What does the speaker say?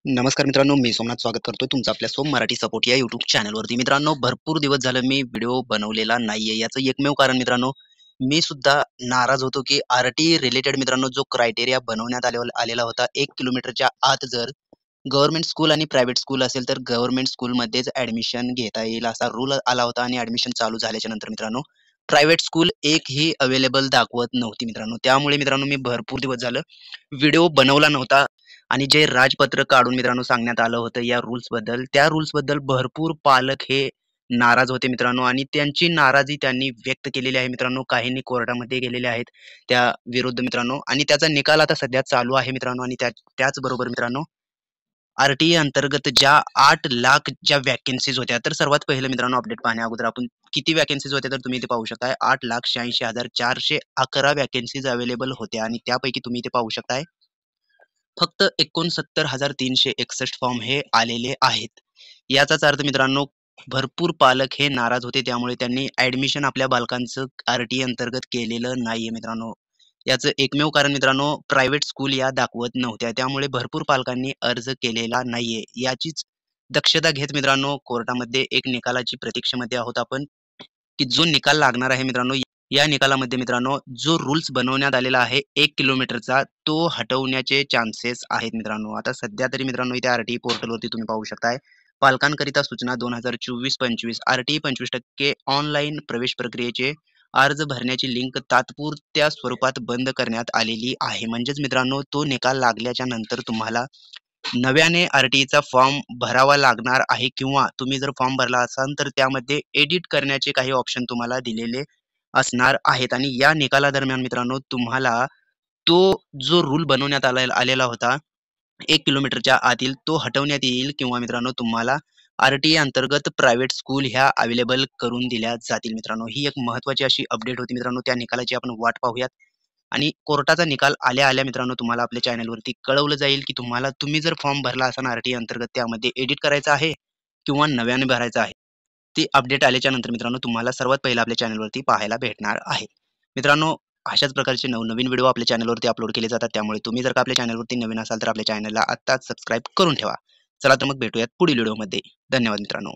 नमस्कार मित्रांनो, मी सोमनाथ स्वागत करतोय तुमचं आपल्या सोम मराठी सपोर्ट या यूट्यूब चॅनलवरती. मित्रांनो, भरपूर दिवस झालं मी व्हिडिओ बनवलेला नाहीये. याचं एकमेव कारण मित्रांनो, मी सुद्धा नाराज होतो, की आर-टी रिलेटेड मित्रांनो जो क्रायटेरिया बनवण्यात आलेला होता 1 किलोमीटरच्या आत जर गव्हर्नमेंट स्कूल आणि प्रायव्हेट स्कूल असेल, तर गव्हर्नमेंट स्कूलमध्येच ॲडमिशन घेता येईल असा रूल आला होता आणि ॲडमिशन चालू झाल्याच्या नंतर मित्रांनो, प्रायव्हेट स्कूल एकही अवेलेबल दाखवत नव्हती मित्रांनो. त्यामुळे मित्रांनो, मी भरपूर दिवस झालं व्हिडिओ बनवला नव्हता. आणि जे राजपत्र काढून मित्रांनो सांगण्यात आलं होतं या रूल्सबद्दल, त्या रूल्सबद्दल भरपूर पालक हे नाराज होते मित्रांनो आणि त्यांची नाराजी त्यांनी व्यक्त केलेली आहे मित्रांनो. काहींनी कोर्टामध्ये गेलेले आहेत त्या विरुद्ध मित्रांनो आणि त्याचा निकाल आता सध्या चालू आहे मित्रांनो आणि त्याचबरोबर मित्रांनो आर-टी अंतर्गत ज्या 8,00,000 ज्या व्हॅकन्सीज होत्या, तर सर्वात पहिलं मित्रांनो अपडेट पाहण्या अगोदर आपण किती व्हॅकन्सीज होत्या तर तुम्ही इथे पाहू शकताय 8,86,411 व्हॅकन्सीज अवेलेबल होत्या आणि त्यापैकी तुम्ही इथे पाहू शकताय फक्त 69,361 फॉर्म हे आलेले आहेत. याचाच अर्थ मित्रांनो, भरपूर पालक हे नाराज होते. त्यामुळे त्यांनी ॲडमिशन आपल्या बालकांचं आर-टी अंतर्गत केलेलं नाहीये मित्रांनो. याचं एकमेव कारण मित्रांनो, प्रायव्हेट स्कूल या दाखवत नव्हत्या. त्यामुळे भरपूर पालकांनी अर्ज केलेला नाहीये. याचीच दक्षता घेत मित्रांनो, कोर्टामध्ये एक निकालाची प्रतीक्षेमध्ये आहोत आपण. की जो निकाल लागणार आहे मित्रांनो, या निकालामध्ये मित्रांनो, जो रूल्स बनवण्यात आलेला आहे 1 किलोमीटरचा, तो हटवण्याचे चान्सेस आहेत मित्रांनो. आता सध्या तरी मित्रांनो, इथे आर-टी पोर्टलवरती तुम्ही पाहू शकताय. पालकांकरिता सूचना 2024-25 आर-टी 25% ऑनलाईन प्रवेश प्रक्रियेचे अर्ज भरण्याची लिंक तात्पुरत्या स्वरूपात बंद करण्यात आलेली आहे. म्हणजेच मित्रांनो, तो निकाल लागल्याच्या नंतर तुम्हाला नव्याने आर-टीचा फॉर्म भरावा लागणार आहे किंवा तुम्ही जर फॉर्म भरला असाल तर त्यामध्ये एडिट करण्याचे काही ऑप्शन तुम्हाला दिलेले असणार आहेत आणि या निकालादरम्यान मित्रांनो तुम्हाला तो जो रूल बनवण्यात आलेला होता 1 किलोमीटरच्या आतील तो हटवण्यात येईल किंवा मित्रांनो तुम्हाला आर-टी अंतर्गत प्रायव्हेट स्कूल ह्या अवेलेबल करून दिल्या जातील मित्रांनो. ही एक महत्त्वाची अशी अपडेट होती मित्रांनो. त्या निकालाची आपण वाट पाहूयात. आणि कोर्टाचा निकाल आल्या मित्रांनो तुम्हाला आपल्या चॅनलवरती कळवलं जाईल, की तुम्ही जर फॉर्म भरला असाल आर-टी अंतर्गत त्यामध्ये एडिट करायचं आहे किंवा नव्याने भरायचं आहे. ती अपडेट आल्याच्या नंतर मित्रांनो तुम्हाला सर्वात पहिलं आपल्या चॅनलवरती पाहायला भेटणार आहे. मित्रांनो अशाच प्रकारचे नवनवीन व्हिडिओ आपल्या चॅनलवरती अपलोड केले जातात. त्यामुळे तुम्ही जर का आपल्या चॅनलवरती नवीन असाल तर आपल्या चॅनलला आत्ताच सबस्क्राईब करून ठेवा. चला तर मग भेटूयात पुढील व्हिडिओमध्ये. धन्यवाद मित्रांनो.